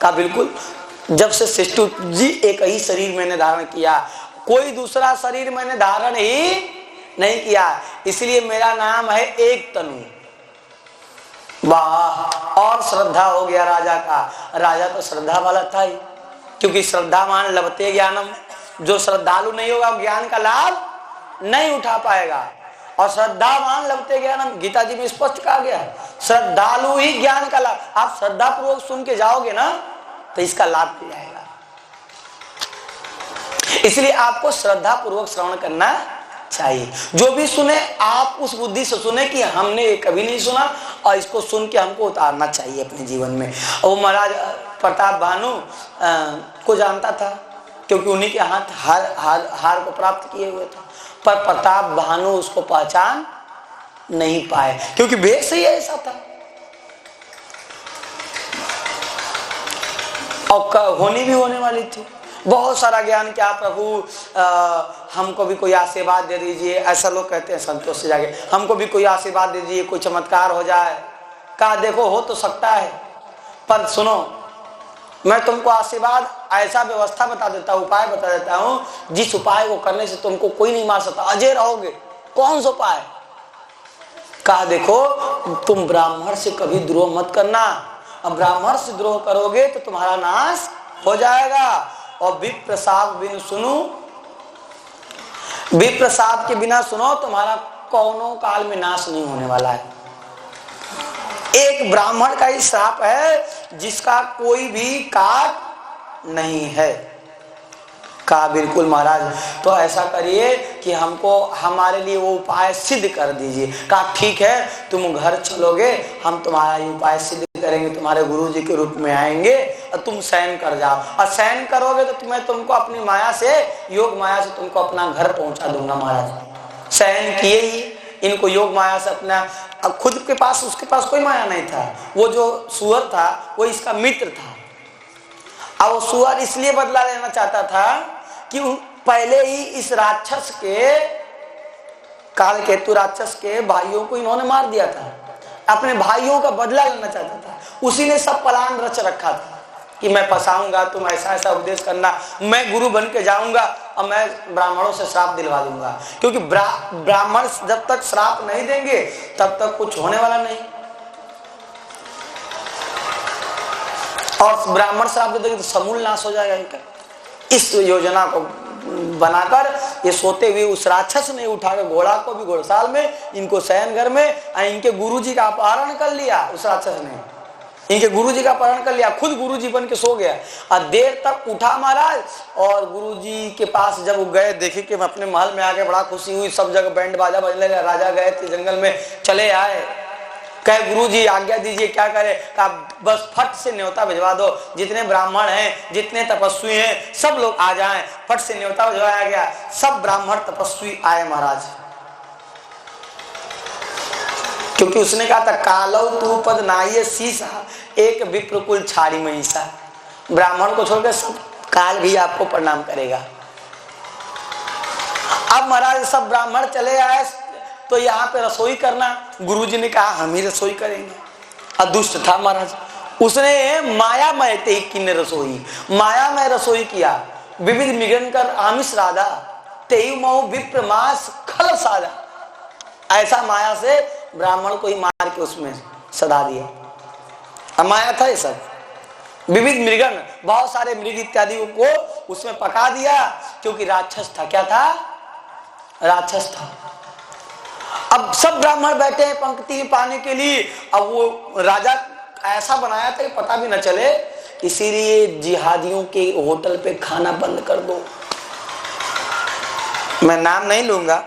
कहा बिल्कुल, जब से शिष्टु जी एक ही शरीर मैंने धारण किया, कोई दूसरा शरीर मैंने धारण ही नहीं किया, इसलिए मेरा नाम है एक तनु। वाह, और श्रद्धा हो गया राजा का। राजा तो श्रद्धा वाला था ही, क्योंकि श्रद्धावान लभते ज्ञानम, जो श्रद्धालु नहीं होगा ज्ञान का लाभ नहीं उठा पाएगा। और श्रद्धावान लभते ज्ञानम, गीता जी में स्पष्ट कहा गया है, श्रद्धालु ही ज्ञान का लाभ। आप श्रद्धा पूर्वक सुन के जाओगे ना तो इसका लाभ मिल जाएगा। इसलिए आपको श्रद्धा पूर्वक श्रवण करना चाहिए। जो भी सुने आप उस बुद्धि से सुने कि हमने ये कभी नहीं सुना और इसको सुन के हमको उतारना चाहिए अपने जीवन में। वो महाराज प्रताप भानु को जानता था, क्योंकि उन्हीं के हाथ हार को प्राप्त किए हुए था, पर प्रताप भानु उसको पहचान नहीं पाए, क्योंकि भेष ही ऐसा था। और होनी भी होने वाली थी। बहुत सारा ज्ञान, क्या प्रभु हमको भी कोई आशीर्वाद दे दीजिए, ऐसा लोग कहते हैं संतोष से जाके, हमको भी कोई आशीर्वाद दे दीजिए, कोई चमत्कार हो जाए। कहा देखो हो तो सकता है, पर सुनो मैं तुमको आशीर्वाद ऐसा व्यवस्था बता देता हूँ, उपाय बता देता हूँ, जिस उपाय को करने से तुमको कोई नहीं मार सकता, अजय रहोगे। कौन सा उपाय? कहा देखो तुम ब्राह्मण से कभी द्रोह मत करना, अब ब्राह्मण से द्रोह करोगे तो तुम्हारा नाश हो जाएगा। और विप्रसाद बिन सुनो, विप्रसाद के बिना सुनो तुम्हारा कौनों काल में नाश नहीं होने वाला है। एक ब्राह्मण का ही श्राप है जिसका कोई भी काट नहीं है। कहा बिल्कुल महाराज, तो ऐसा करिए कि हमको हमारे लिए वो उपाय सिद्ध कर दीजिए। कहा ठीक है, तुम घर चलोगे, हम तुम्हारा ये उपाय सिद्ध करेंगे, तुम्हारे गुरुजी के रूप में आएंगे और तुम शयन कर जाओ, और शयन करोगे तो मैं तुमको अपनी माया से, योग माया से तुमको अपना घर पहुंचा दूंगा। महाराज शयन किए ही, इनको योग माया से अपना, अब खुद के पास, उसके पास कोई माया नहीं था, वो जो सुअर था वो इसका मित्र था। अब वो सुअर इसलिए बदला लेना चाहता था कि पहले ही इस राक्षस के, काल केतु राक्षस के भाइयों को इन्होंने मार दिया था, अपने भाइयों का बदला लेना चाहता था। उसी ने सब प्लान रच रखा था कि मैं फंसाऊंगा, तुम ऐसा ऐसा उपदेश करना, मैं गुरु बन के जाऊंगा और मैं ब्राह्मणों से श्राप दिलवा दूंगा, क्योंकि ब्राह्मण जब तक श्राप नहीं देंगे तब तक कुछ होने वाला नहीं। और ब्राह्मण श्राप दे देंगे तो समूल नाश हो जाएगा इनका। इस योजना को बनाकर ये सोते हुए उस राक्षस ने उठाकर घोड़ा को भी घोड़साल में, इनको शयन घर में, इनके गुरुजी का अपहरण कर लिया। उस राक्षस ने इनके गुरुजी का अपहरण कर लिया, खुद गुरुजी बन के सो गया। और देर तक उठा महाराज, और गुरुजी के पास जब वो गए, देखे कि अपने महल में आके बड़ा खुशी हुई, सब जगह बैंड बाजा बजने लगा। राजा गए थे जंगल में, चले आए, कहे गुरुजी आज्ञा दीजिए क्या करे। कहा बस फट से न्योता भिजवा दो, जितने ब्राह्मण हैं, जितने तपस्वी हैं, सब लोग आ जाएं। फट से न्योता भिजवाया गया, सब ब्राह्मण तपस्वी आए महाराज, क्योंकि उसने कहा था कालौ तू पद नाये शीशा, एक विप्रकुल छाड़ी महिषा। ब्राह्मण को छोड़कर सब काल भी आपको प्रणाम करेगा। अब महाराज सब ब्राह्मण चले आए, तो यहाँ पे रसोई करना, गुरुजी ने कहा हम ही रसोई करेंगे। अदुष्ट था महाराज, उसने मायामय ते किन्ने रसोई, मायामय रसोई किया। विविध मिगन कर आमिष राधा, तेयु मऊ विप्र मास खल साधा। ऐसा माया से ब्राह्मण को ही मार के उसमें सदा दिया। माया था ये सब। विविध मृगन, बहुत सारे मृग इत्यादि को उसमें पका दिया, क्योंकि राक्षस था। क्या था? राक्षस था। अब सब ब्राह्मण बैठे हैं पंक्ति में पाने के लिए। अब वो राजा ऐसा बनाया था कि पता भी न चले, इसीलिए जिहादियों के होटल पे खाना बंद कर दो। मैं नाम नहीं लूंगा,